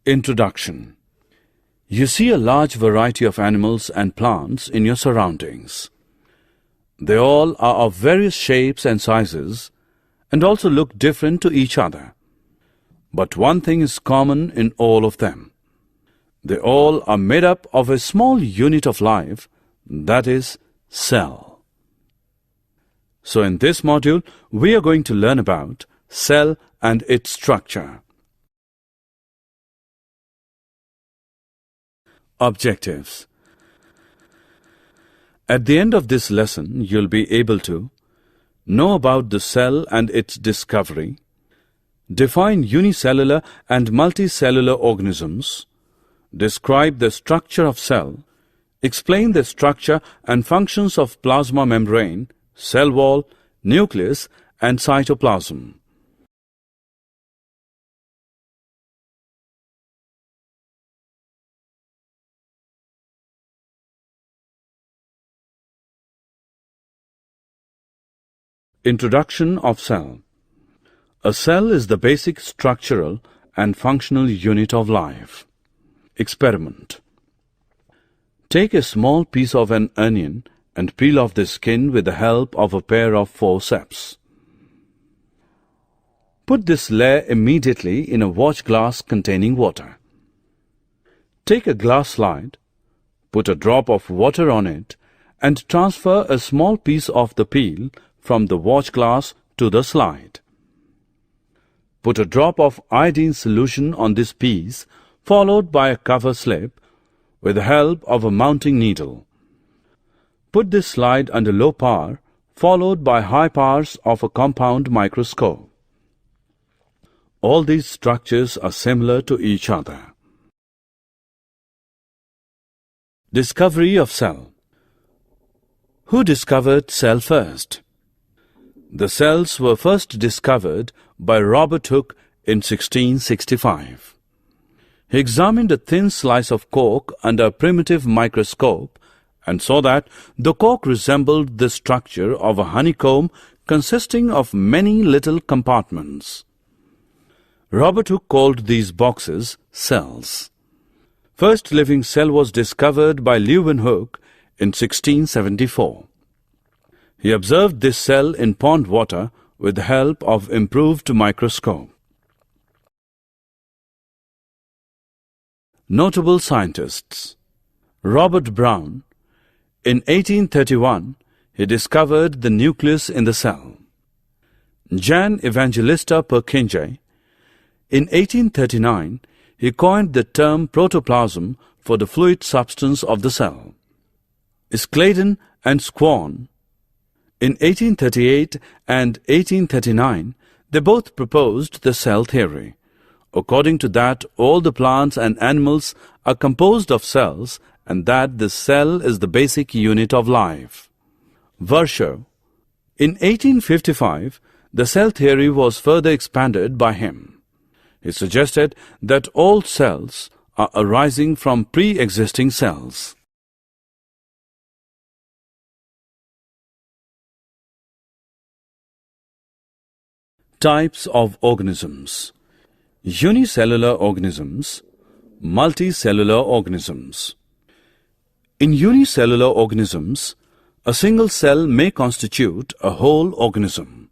Introduction. You see a large variety of animals and plants in your surroundings. They all are of various shapes and sizes and also look different to each other. But one thing is common in all of them. They all are made up of a small unit of life, that is, cell. So in this module, we are going to learn about cell and its structure. Objectives. At the end of this lesson, you'll be able to know about the cell and its discovery, define unicellular and multicellular organisms, describe the structure of cell, explain the structure and functions of plasma membrane, cell wall, nucleus, and cytoplasm. Introduction of cell. A cell is the basic structural and functional unit of life. Experiment. Take a small piece of an onion and peel off the skin with the help of a pair of forceps. Put this layer immediately in a watch glass containing water. Take a glass slide, put a drop of water on it, and transfer a small piece of the peel from the watch glass to the slide. Put a drop of iodine solution on this piece, followed by a cover slip with the help of a mounting needle. Put this slide under low power, followed by high powers of a compound microscope. All these structures are similar to each other. Discovery of cell. Who discovered cell first? The cells were first discovered by Robert Hooke in 1665. He examined a thin slice of cork under a primitive microscope and saw that the cork resembled the structure of a honeycomb consisting of many little compartments. Robert Hooke called these boxes cells. First living cell was discovered by Leeuwenhoek in 1674. He observed this cell in pond water with the help of improved microscope. Notable scientists. Robert Brown. In 1831, he discovered the nucleus in the cell. Jan Evangelista Purkinje. In 1839, he coined the term protoplasm for the fluid substance of the cell. Scladen and Squarn. In 1838 and 1839, they both proposed the cell theory. According to that, all the plants and animals are composed of cells and that the cell is the basic unit of life. Virchow. In 1855, the cell theory was further expanded by him. He suggested that all cells are arising from pre-existing cells. Types of organisms. Unicellular organisms, multicellular organisms. In unicellular organisms, a single cell may constitute a whole organism.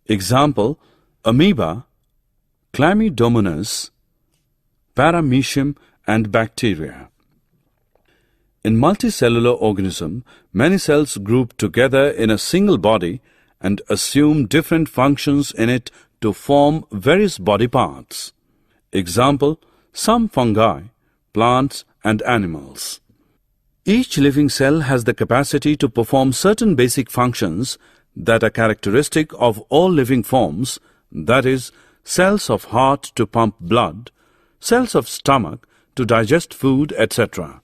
Example, amoeba, Chlamydomonas, Paramecium, and bacteria. In multicellular organism, many cells group together in a single body and assume different functions in it to form various body parts. Example, some fungi, plants, and animals. Each living cell has the capacity to perform certain basic functions that are characteristic of all living forms, that is, cells of heart to pump blood, cells of stomach to digest food, etc.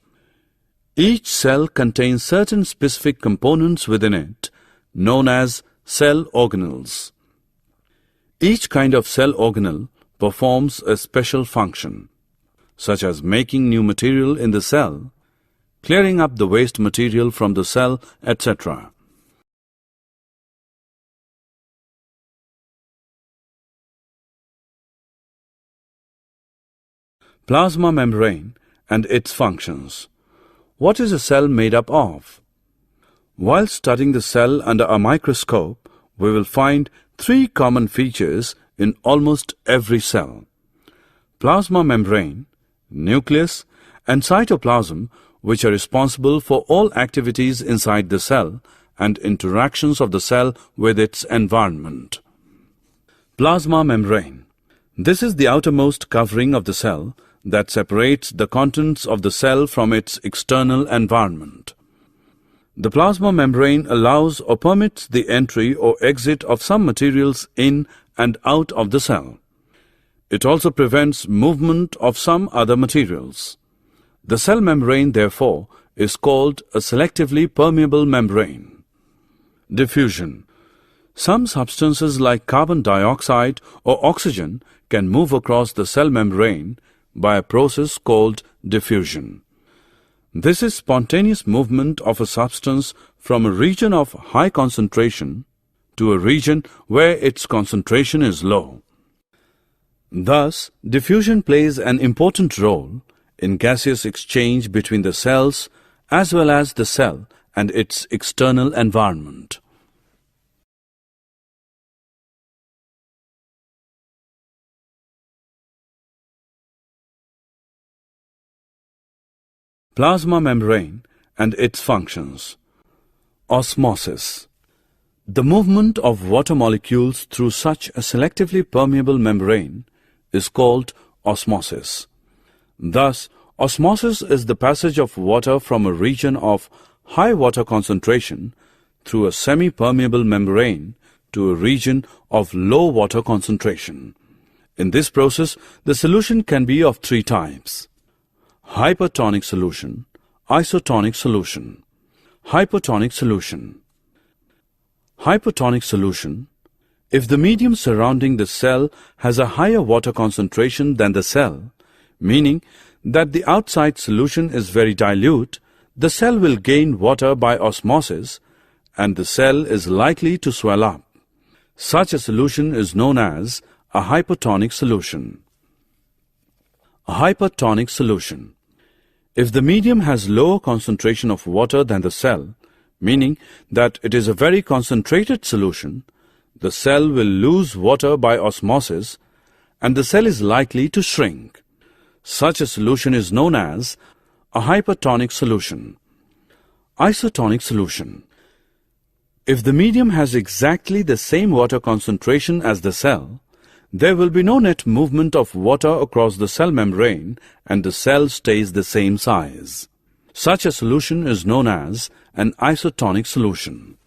Each cell contains certain specific components within it, known as cell organelles. Each kind of cell organelle performs a special function, such as making new material in the cell, clearing up the waste material from the cell, etc. Plasma membrane and its functions. What is a cell made up of? While studying the cell under a microscope, we will find three common features in almost every cell: plasma membrane, nucleus, and cytoplasm, which are responsible for all activities inside the cell and interactions of the cell with its environment. Plasma membrane. This is the outermost covering of the cell that separates the contents of the cell from its external environment. The plasma membrane allows or permits the entry or exit of some materials in and out of the cell. It also prevents movement of some other materials. The cell membrane, therefore, is called a selectively permeable membrane. Diffusion. Some substances like carbon dioxide or oxygen can move across the cell membrane by a process called diffusion. This is spontaneous movement of a substance from a region of high concentration to a region where its concentration is low. Thus, diffusion plays an important role in gaseous exchange between the cells as well as the cell and its external environment. Plasma membrane and its functions. Osmosis. The movement of water molecules through such a selectively permeable membrane is called osmosis. Thus, osmosis is the passage of water from a region of high water concentration through a semi-permeable membrane to a region of low water concentration. In this process, the solution can be of three types: hypertonic solution, isotonic solution. Hypertonic solution. Hypertonic solution. If the medium surrounding the cell has a higher water concentration than the cell, meaning that the outside solution is very dilute, the cell will gain water by osmosis and the cell is likely to swell up. Such a solution is known as a hypertonic solution. A hypertonic solution. If the medium has lower concentration of water than the cell, meaning that it is a very concentrated solution, the cell will lose water by osmosis and the cell is likely to shrink. Such a solution is known as a hypertonic solution. Isotonic solution. If the medium has exactly the same water concentration as the cell, there will be no net movement of water across the cell membrane and the cell stays the same size. Such a solution is known as an isotonic solution.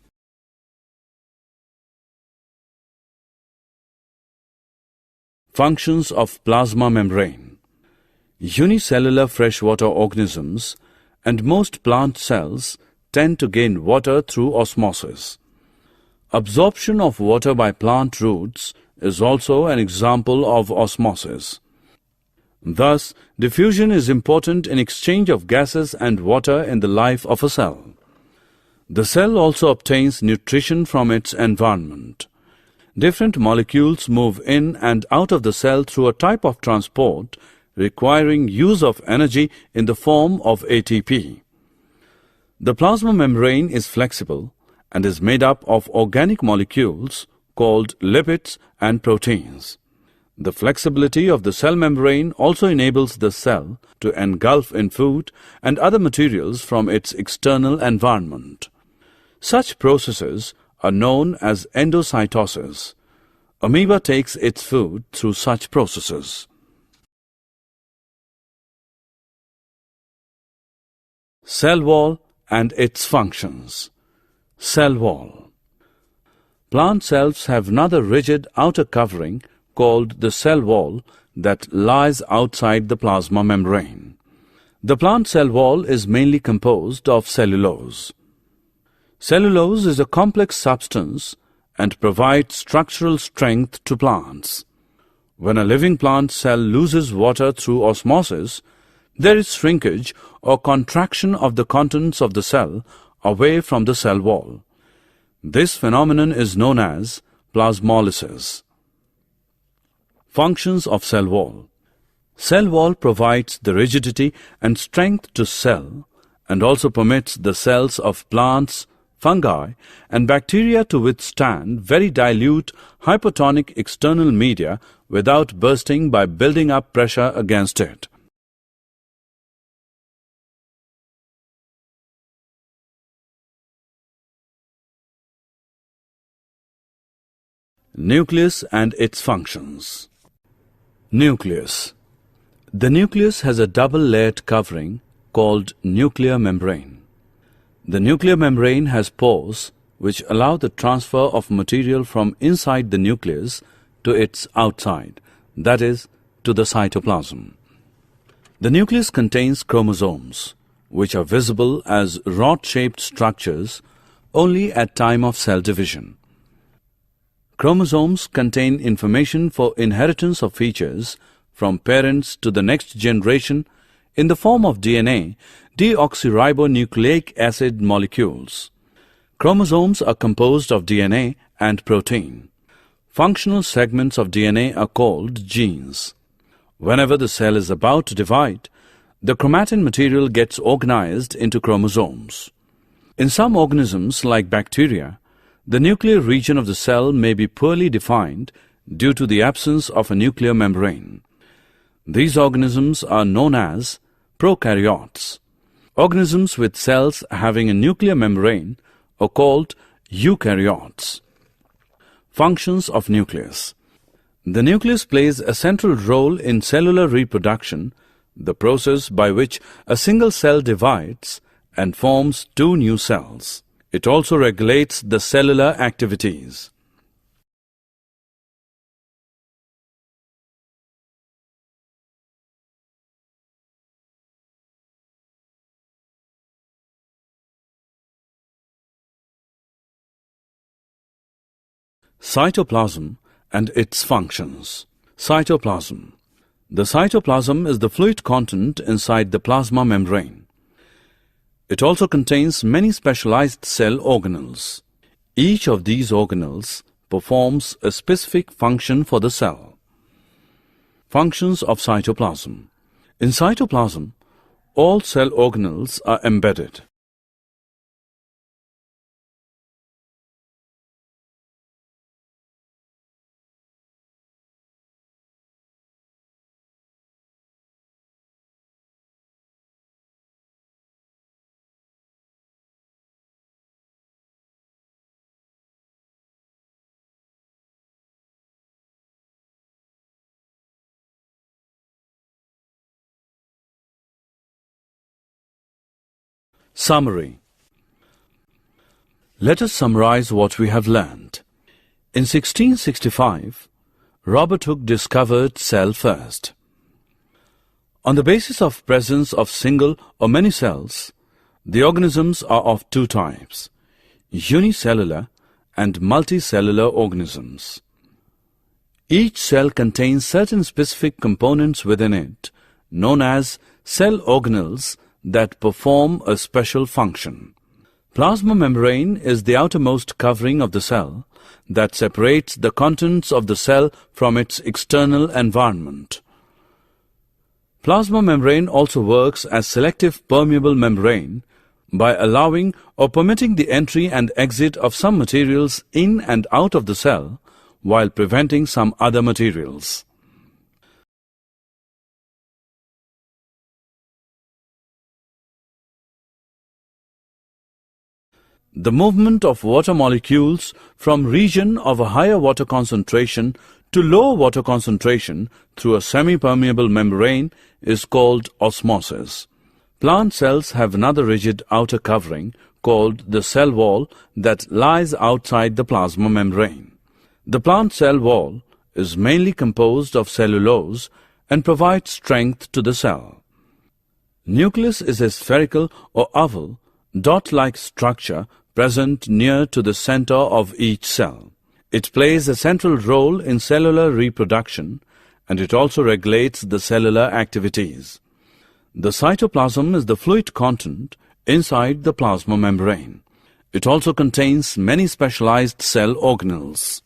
Functions of plasma membrane. Unicellular freshwater organisms and most plant cells tend to gain water through osmosis. Absorption of water by plant roots is also an example of osmosis. Thus, diffusion is important in exchange of gases and water in the life of a cell. The cell also obtains nutrition from its environment. Different molecules move in and out of the cell through a type of transport requiring use of energy in the form of ATP. The plasma membrane is flexible and is made up of organic molecules called lipids and proteins. The flexibility of the cell membrane also enables the cell to engulf in food and other materials from its external environment. Such processes are known as endocytosis. Amoeba takes its food through such processes. Cell wall and its functions. Cell wall. Plant cells have another rigid outer covering called the cell wall that lies outside the plasma membrane. The plant cell wall is mainly composed of cellulose. Cellulose is a complex substance and provides structural strength to plants. When a living plant cell loses water through osmosis, there is shrinkage or contraction of the contents of the cell away from the cell wall. This phenomenon is known as plasmolysis. Functions of cell wall. Cell wall provides the rigidity and strength to cell and also permits the cells of plants, fungi and bacteria to withstand very dilute hypotonic external media without bursting by building up pressure against it. Nucleus and its functions. Nucleus. The nucleus has a double-layered covering called nuclear membrane. The nuclear membrane has pores which allow the transfer of material from inside the nucleus to its outside, that is, to the cytoplasm. The nucleus contains chromosomes, which are visible as rod-shaped structures only at time of cell division. Chromosomes contain information for inheritance of features from parents to the next generation in the form of DNA, deoxyribonucleic acid molecules. Chromosomes are composed of DNA and protein. Functional segments of DNA are called genes. Whenever the cell is about to divide, the chromatin material gets organized into chromosomes. In some organisms like bacteria, the nuclear region of the cell may be poorly defined due to the absence of a nuclear membrane. These organisms are known as prokaryotes. Organisms with cells having a nuclear membrane are called eukaryotes. Functions of nucleus. The nucleus plays a central role in cellular reproduction, the process by which a single cell divides and forms two new cells. It also regulates the cellular activities. Cytoplasm and its functions. Cytoplasm. The cytoplasm is the fluid content inside the plasma membrane. It also contains many specialized cell organelles. Each of these organelles performs a specific function for the cell. Functions of cytoplasm. In cytoplasm, all cell organelles are embedded. Summary. Let us summarize what we have learned. In 1665, Robert Hooke discovered cell first. On the basis of presence of single or many cells, the organisms are of two types, unicellular and multicellular organisms. Each cell contains certain specific components within it, known as cell organelles, that perform a special function. Plasma membrane is the outermost covering of the cell that separates the contents of the cell from its external environment. Plasma membrane also works as selective permeable membrane by allowing or permitting the entry and exit of some materials in and out of the cell while preventing some other materials. The movement of water molecules from region of a higher water concentration to lower water concentration through a semi-permeable membrane is called osmosis. Plant cells have another rigid outer covering called the cell wall that lies outside the plasma membrane. The plant cell wall is mainly composed of cellulose and provides strength to the cell. Nucleus is a spherical or oval, dot-like structure present near to the center of each cell. It plays a central role in cellular reproduction and it also regulates the cellular activities. The cytoplasm is the fluid content inside the plasma membrane. It also contains many specialized cell organelles.